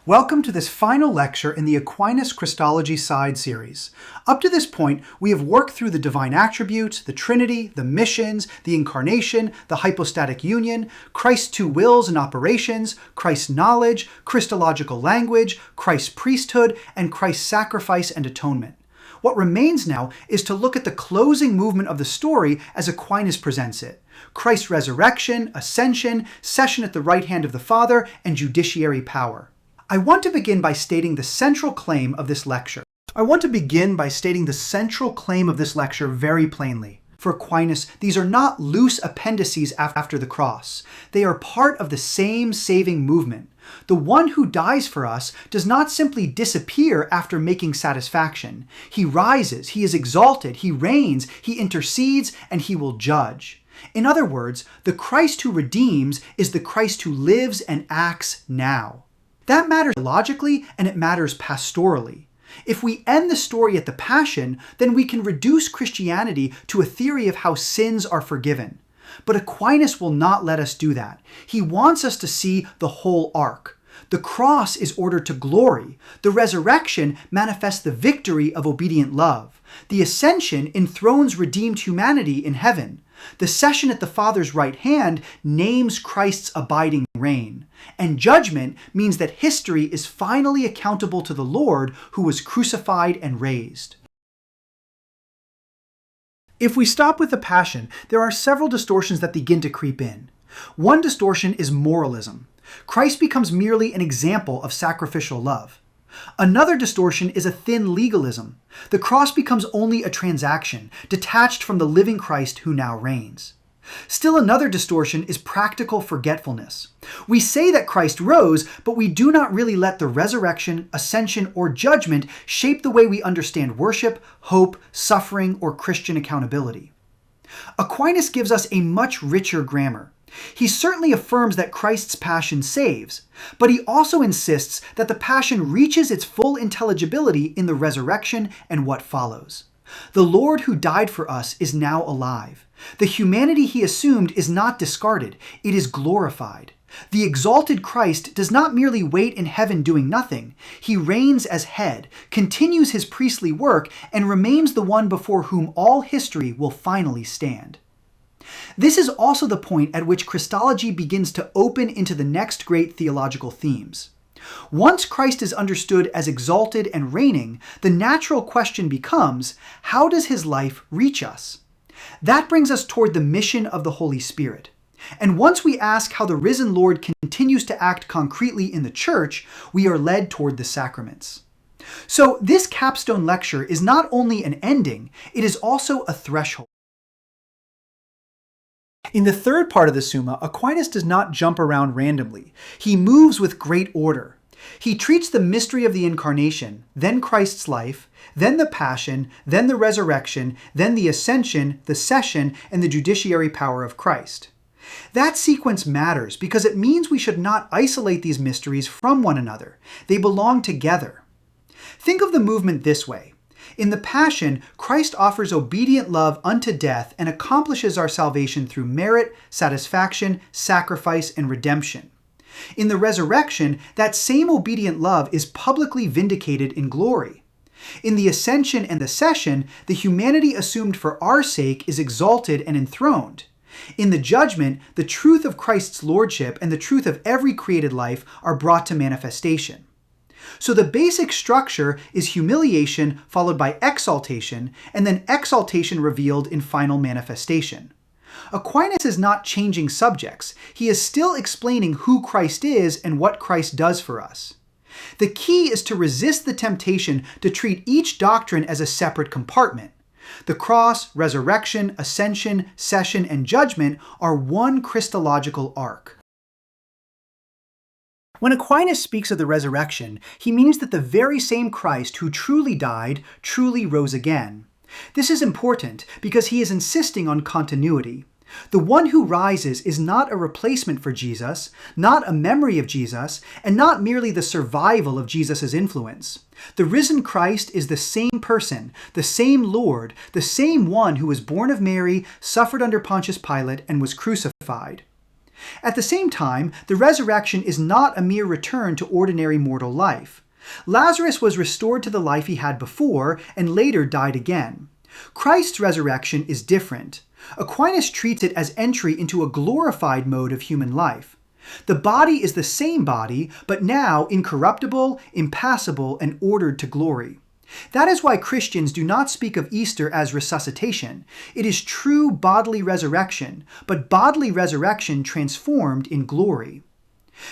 Welcome to this final lecture in the Aquinas Christology side series. Up to this point, we have worked through the divine attributes, the Trinity, the missions, the incarnation, the hypostatic union, Christ's two wills and operations, Christ's knowledge, Christological language, Christ's priesthood, and Christ's sacrifice and atonement. What remains now is to look at the closing movement of the story as Aquinas presents it: Christ's resurrection, ascension, session at the right hand of the Father, and judiciary power. I want to begin by stating the central claim of this lecture. Very plainly. For Aquinas, these are not loose appendices after the cross. They are part of the same saving movement. The one who dies for us does not simply disappear after making satisfaction. He rises, he is exalted, he reigns, he intercedes, and he will judge. In other words, the Christ who redeems is the Christ who lives and acts now. That matters logically, and it matters pastorally. If we end the story at the Passion, then we can reduce Christianity to a theory of how sins are forgiven. But Aquinas will not let us do that. He wants us to see the whole arc. The cross is ordered to glory. The resurrection manifests the victory of obedient love. The ascension enthrones redeemed humanity in heaven. The session at the Father's right hand names Christ's abiding reign. And judgment means that history is finally accountable to the Lord who was crucified and raised. If we stop with the Passion, there are several distortions that begin to creep in. One distortion is moralism. Christ becomes merely an example of sacrificial love. Another distortion is a thin legalism. The cross becomes only a transaction, detached from the living Christ who now reigns. Still another distortion is practical forgetfulness. We say that Christ rose, but we do not really let the resurrection, ascension, or judgment shape the way we understand worship, hope, suffering, or Christian accountability. Aquinas gives us a much richer grammar. He certainly affirms that Christ's passion saves, but he also insists that the passion reaches its full intelligibility in the resurrection and what follows. The Lord who died for us is now alive. The humanity he assumed is not discarded, it is glorified. The exalted Christ does not merely wait in heaven doing nothing. He reigns as head, continues his priestly work, and remains the one before whom all history will finally stand. This is also the point at which Christology begins to open into the next great theological themes. Once Christ is understood as exalted and reigning, the natural question becomes, how does his life reach us? That brings us toward the mission of the Holy Spirit. And once we ask how the risen Lord continues to act concretely in the Church, we are led toward the Sacraments. So this capstone lecture is not only an ending, it is also a threshold. In the third part of the Summa, Aquinas does not jump around randomly. He moves with great order. He treats the mystery of the Incarnation, then Christ's life, then the Passion, then the Resurrection, then the Ascension, the Session, and the judiciary power of Christ. That sequence matters because it means we should not isolate these mysteries from one another. They belong together. Think of the movement this way. In the Passion, Christ offers obedient love unto death and accomplishes our salvation through merit, satisfaction, sacrifice, and redemption. In the Resurrection, that same obedient love is publicly vindicated in glory. In the Ascension and the Session, the humanity assumed for our sake is exalted and enthroned. In the Judgment, the truth of Christ's lordship and the truth of every created life are brought to manifestation. So the basic structure is humiliation followed by exaltation, and then exaltation revealed in final manifestation. Aquinas is not changing subjects. He is still explaining who Christ is and what Christ does for us. The key is to resist the temptation to treat each doctrine as a separate compartment. The cross, resurrection, ascension, session, and judgment are one Christological arc. When Aquinas speaks of the resurrection, he means that the very same Christ who truly died, truly rose again. This is important because he is insisting on continuity. The one who rises is not a replacement for Jesus, not a memory of Jesus, and not merely the survival of Jesus' influence. The risen Christ is the same person, the same Lord, the same one who was born of Mary, suffered under Pontius Pilate, and was crucified. At the same time, the resurrection is not a mere return to ordinary mortal life. Lazarus was restored to the life he had before and later died again. Christ's resurrection is different. Aquinas treats it as entry into a glorified mode of human life. The body is the same body, but now incorruptible, impassible, and ordered to glory. That is why Christians do not speak of Easter as resuscitation. It is true bodily resurrection, but bodily resurrection transformed in glory.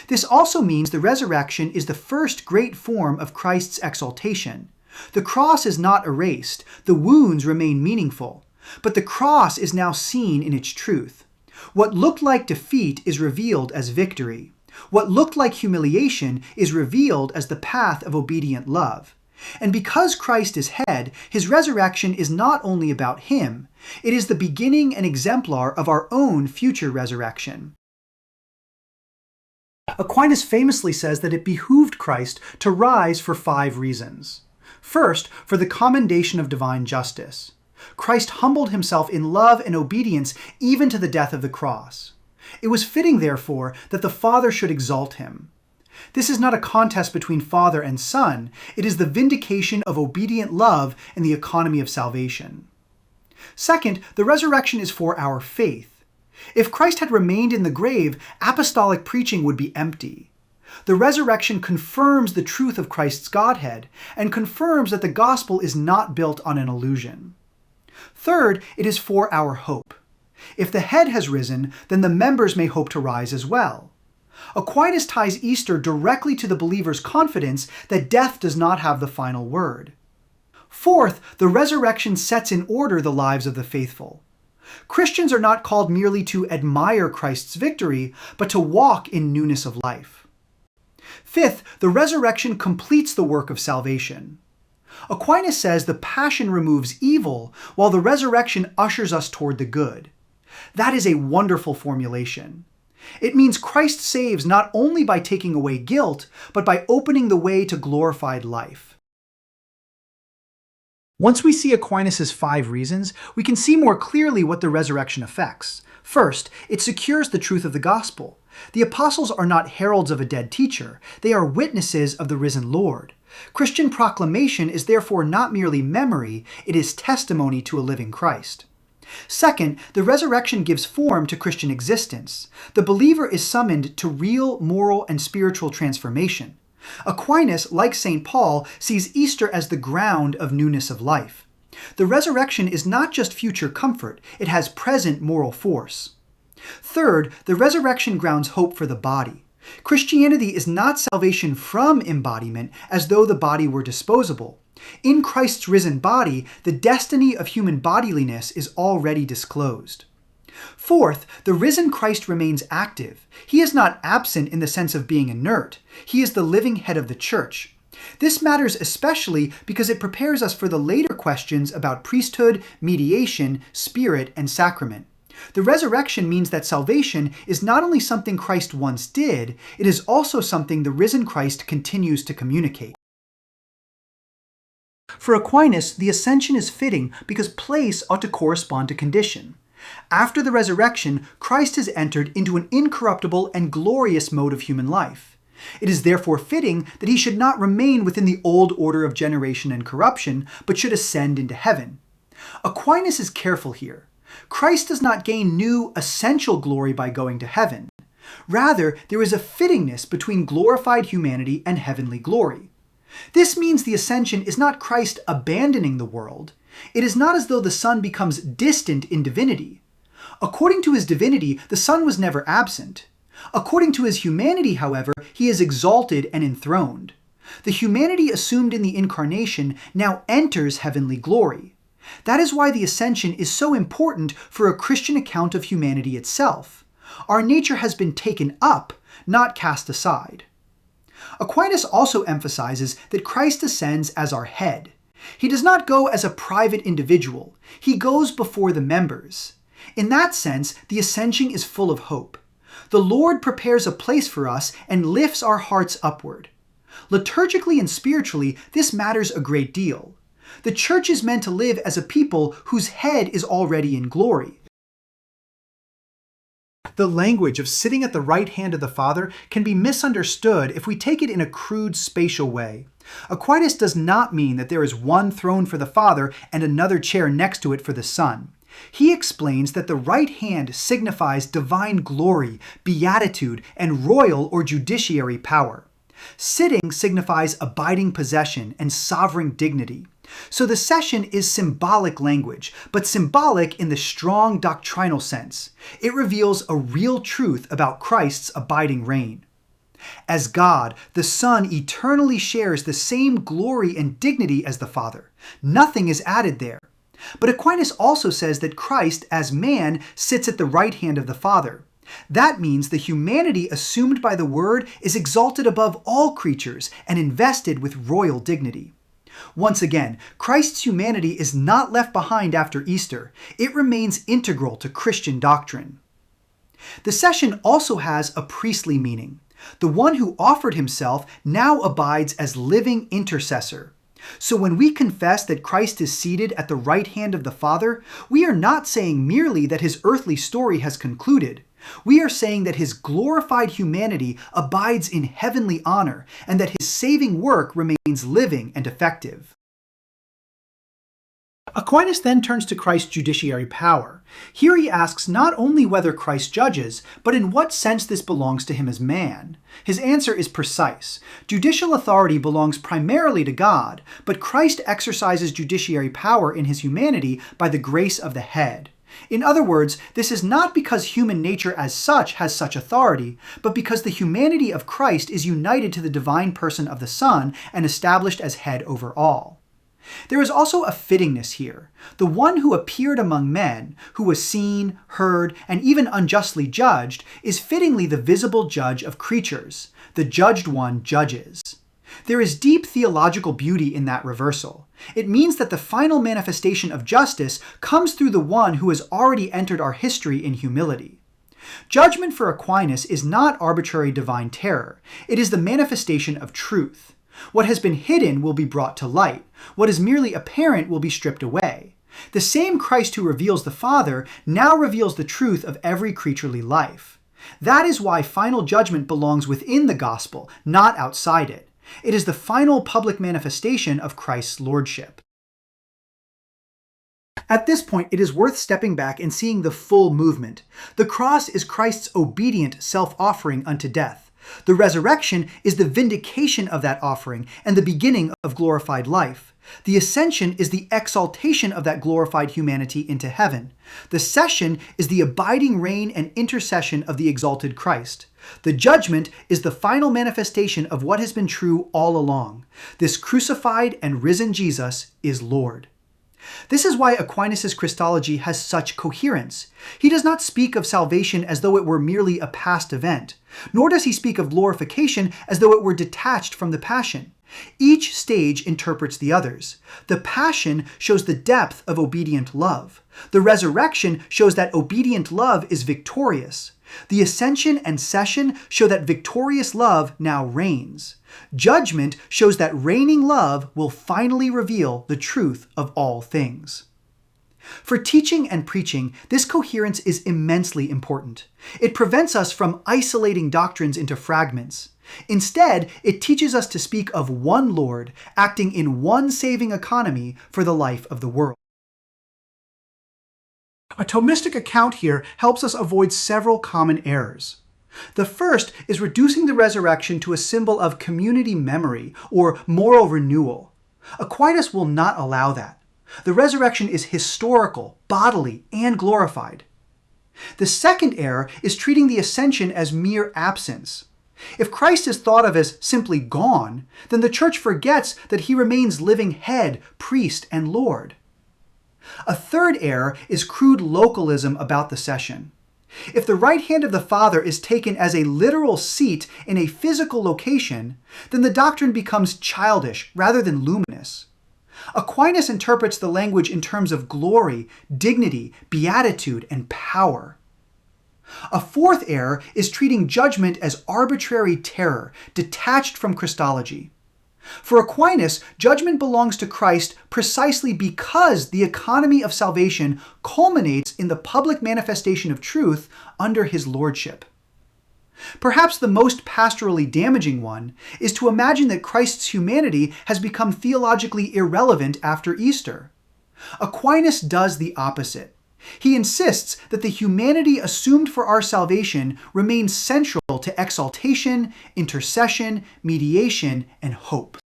This also means the resurrection is the first great form of Christ's exaltation. The cross is not erased, the wounds remain meaningful, but the cross is now seen in its truth. What looked like defeat is revealed as victory. What looked like humiliation is revealed as the path of obedient love. And because Christ is head, his resurrection is not only about him, it is the beginning and exemplar of our own future resurrection. Aquinas famously says that it behooved Christ to rise for 5 reasons. First, for the commendation of divine justice. Christ humbled himself in love and obedience even to the death of the cross. It was fitting, therefore, that the Father should exalt him. This is not a contest between Father and Son, it is the vindication of obedient love and the economy of salvation. Second, the resurrection is for our faith. If Christ had remained in the grave, apostolic preaching would be empty. The resurrection confirms the truth of Christ's Godhead and confirms that the gospel is not built on an illusion. Third, it is for our hope. If the head has risen, then the members may hope to rise as well. Aquinas ties Easter directly to the believer's confidence that death does not have the final word. Fourth, the resurrection sets in order the lives of the faithful. Christians are not called merely to admire Christ's victory, but to walk in newness of life. Fifth, the resurrection completes the work of salvation. Aquinas says the passion removes evil, while the resurrection ushers us toward the good. That is a wonderful formulation. It means Christ saves not only by taking away guilt, but by opening the way to glorified life. Once we see Aquinas' 5 reasons, we can see more clearly what the resurrection affects. First, it secures the truth of the gospel. The apostles are not heralds of a dead teacher, they are witnesses of the risen Lord. Christian proclamation is therefore not merely memory, it is testimony to a living Christ. Second, the resurrection gives form to Christian existence. The believer is summoned to real moral and spiritual transformation. Aquinas, like St. Paul, sees Easter as the ground of newness of life. The resurrection is not just future comfort, it has present moral force. Third, the resurrection grounds hope for the body. Christianity is not salvation from embodiment, as though the body were disposable. In Christ's risen body, the destiny of human bodiliness is already disclosed. Fourth, the risen Christ remains active. He is not absent in the sense of being inert. He is the living head of the church. This matters especially because it prepares us for the later questions about priesthood, mediation, spirit, and sacrament. The resurrection means that salvation is not only something Christ once did, it is also something the risen Christ continues to communicate. For Aquinas, the ascension is fitting because place ought to correspond to condition. After the resurrection, Christ has entered into an incorruptible and glorious mode of human life. It is therefore fitting that he should not remain within the old order of generation and corruption, but should ascend into heaven. Aquinas is careful here. Christ does not gain new essential glory by going to heaven. Rather, there is a fittingness between glorified humanity and heavenly glory. This means the ascension is not Christ abandoning the world. It is not as though the Son becomes distant in divinity. According to his divinity, the Son was never absent. According to his humanity, however, he is exalted and enthroned. The humanity assumed in the incarnation now enters heavenly glory. That is why the ascension is so important for a Christian account of humanity itself. Our nature has been taken up, not cast aside. Aquinas also emphasizes that Christ ascends as our head. He does not go as a private individual. He goes before the members. In that sense, the ascension is full of hope. The Lord prepares a place for us and lifts our hearts upward. Liturgically and spiritually, this matters a great deal. The church is meant to live as a people whose head is already in glory. The language of sitting at the right hand of the Father can be misunderstood if we take it in a crude spatial way. Aquinas does not mean that there is one throne for the Father and another chair next to it for the Son. He explains that the right hand signifies divine glory, beatitude, and royal or judiciary power. Sitting signifies abiding possession and sovereign dignity. So the session is symbolic language, but symbolic in the strong doctrinal sense. It reveals a real truth about Christ's abiding reign. As God, the Son eternally shares the same glory and dignity as the Father. Nothing is added there. But Aquinas also says that Christ, as man, sits at the right hand of the Father. That means the humanity assumed by the Word is exalted above all creatures and invested with royal dignity. Once again, Christ's humanity is not left behind after Easter. It remains integral to Christian doctrine. The session also has a priestly meaning. The one who offered himself now abides as living intercessor. So when we confess that Christ is seated at the right hand of the Father, we are not saying merely that his earthly story has concluded. We are saying that his glorified humanity abides in heavenly honor and that his saving work remains living and effective. Aquinas then turns to Christ's judiciary power. Here he asks not only whether Christ judges, but in what sense this belongs to him as man. His answer is precise. Judicial authority belongs primarily to God, but Christ exercises judiciary power in his humanity by the grace of the head. In other words, this is not because human nature as such has such authority, but because the humanity of Christ is united to the divine person of the Son and established as head over all. There is also a fittingness here. The one who appeared among men, who was seen, heard, and even unjustly judged, is fittingly the visible judge of creatures. The judged one judges. There is deep theological beauty in that reversal. It means that the final manifestation of justice comes through the one who has already entered our history in humility. Judgment for Aquinas is not arbitrary divine terror. It is the manifestation of truth. What has been hidden will be brought to light. What is merely apparent will be stripped away. The same Christ who reveals the Father now reveals the truth of every creaturely life. That is why final judgment belongs within the gospel, not outside it. It is the final public manifestation of Christ's lordship. At this point, it is worth stepping back and seeing the full movement. The cross is Christ's obedient self-offering unto death. The resurrection is the vindication of that offering and the beginning of glorified life. The ascension is the exaltation of that glorified humanity into heaven. The session is the abiding reign and intercession of the exalted Christ. The judgment is the final manifestation of what has been true all along. This crucified and risen Jesus is Lord. This is why Aquinas' Christology has such coherence. He does not speak of salvation as though it were merely a past event, nor does he speak of glorification as though it were detached from the passion. Each stage interprets the others. The passion shows the depth of obedient love. The resurrection shows that obedient love is victorious. The ascension and session show that victorious love now reigns. Judgment shows that reigning love will finally reveal the truth of all things. For teaching and preaching, this coherence is immensely important. It prevents us from isolating doctrines into fragments. Instead, it teaches us to speak of one Lord, acting in one saving economy for the life of the world. A Thomistic account here helps us avoid several common errors. The first is reducing the resurrection to a symbol of community memory or moral renewal. Aquinas will not allow that. The resurrection is historical, bodily, and glorified. The second error is treating the ascension as mere absence. If Christ is thought of as simply gone, then the Church forgets that he remains living head, priest, and Lord. A third error is crude localism about the session. If the right hand of the Father is taken as a literal seat in a physical location, then the doctrine becomes childish rather than luminous. Aquinas interprets the language in terms of glory, dignity, beatitude, and power. A fourth error is treating judgment as arbitrary terror, detached from Christology. For Aquinas, judgment belongs to Christ precisely because the economy of salvation culminates in the public manifestation of truth under his lordship. Perhaps the most pastorally damaging one is to imagine that Christ's humanity has become theologically irrelevant after Easter. Aquinas does the opposite. He insists that the humanity assumed for our salvation remains central to exaltation, intercession, mediation, and hope.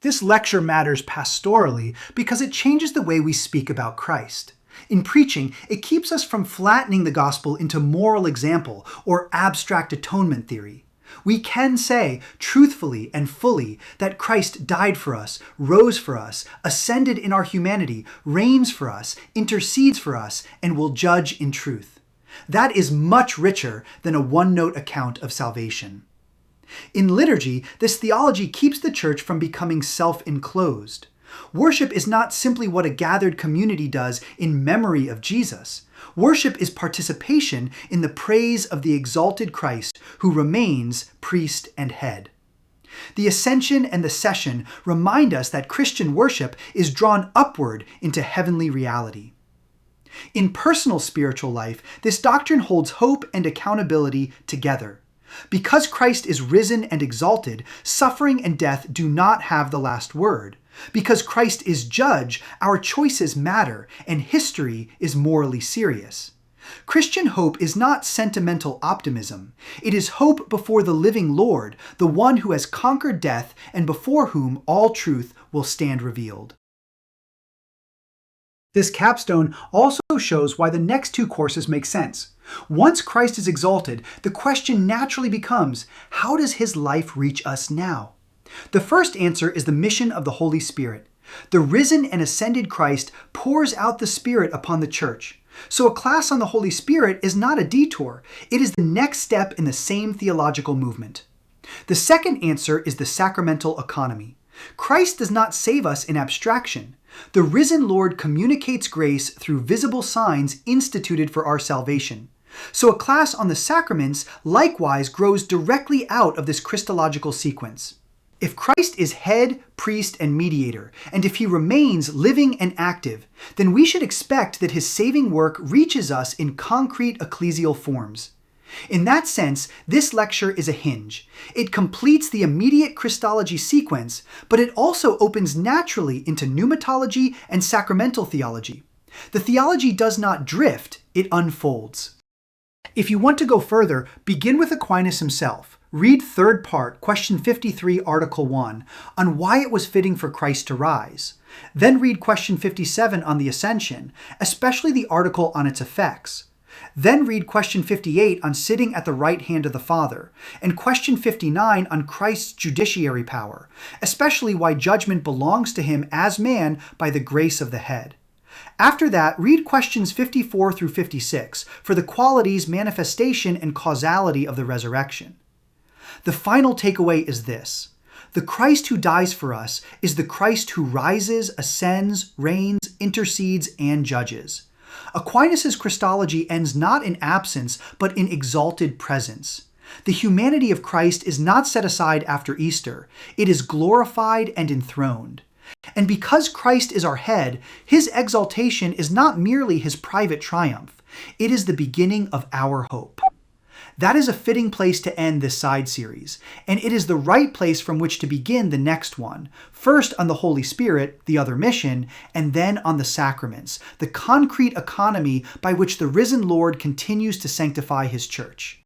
This lecture matters pastorally because it changes the way we speak about Christ. In preaching, it keeps us from flattening the gospel into moral example or abstract atonement theory. We can say, truthfully and fully, that Christ died for us, rose for us, ascended in our humanity, reigns for us, intercedes for us, and will judge in truth. That is much richer than a one-note account of salvation. In liturgy, this theology keeps the church from becoming self-enclosed. Worship is not simply what a gathered community does in memory of Jesus. Worship is participation in the praise of the exalted Christ who remains priest and head. The ascension and the session remind us that Christian worship is drawn upward into heavenly reality. In personal spiritual life, this doctrine holds hope and accountability together. Because Christ is risen and exalted, suffering and death do not have the last word. Because Christ is judge, our choices matter, and history is morally serious. Christian hope is not sentimental optimism. It is hope before the living Lord, the one who has conquered death and before whom all truth will stand revealed. This capstone also shows why the next two courses make sense. Once Christ is exalted, the question naturally becomes, how does his life reach us now? The first answer is the mission of the Holy Spirit. The risen and ascended Christ pours out the Spirit upon the church. So a class on the Holy Spirit is not a detour. It is the next step in the same theological movement. The second answer is the sacramental economy. Christ does not save us in abstraction. The risen Lord communicates grace through visible signs instituted for our salvation. So a class on the sacraments likewise grows directly out of this Christological sequence. If Christ is head, priest, and mediator, and if he remains living and active, then we should expect that his saving work reaches us in concrete ecclesial forms. In that sense, this lecture is a hinge. It completes the immediate Christology sequence, but it also opens naturally into pneumatology and sacramental theology. The theology does not drift, it unfolds. If you want to go further, begin with Aquinas himself. Read third part, question 53, article 1, on why it was fitting for Christ to rise. Then read question 57 on the ascension, especially the article on its effects. Then read question 58 on sitting at the right hand of the Father, and question 59 on Christ's judiciary power, especially why judgment belongs to him as man by the grace of the head. After that, read questions 54 through 56 for the qualities, manifestation, and causality of the resurrection. The final takeaway is this. The Christ who dies for us is the Christ who rises, ascends, reigns, intercedes, and judges. Aquinas' Christology ends not in absence, but in exalted presence. The humanity of Christ is not set aside after Easter. It is glorified and enthroned. And because Christ is our head, his exaltation is not merely his private triumph. It is the beginning of our hope. That is a fitting place to end this side series, and it is the right place from which to begin the next one, first on the Holy Spirit, the other mission, and then on the sacraments, the concrete economy by which the risen Lord continues to sanctify his church.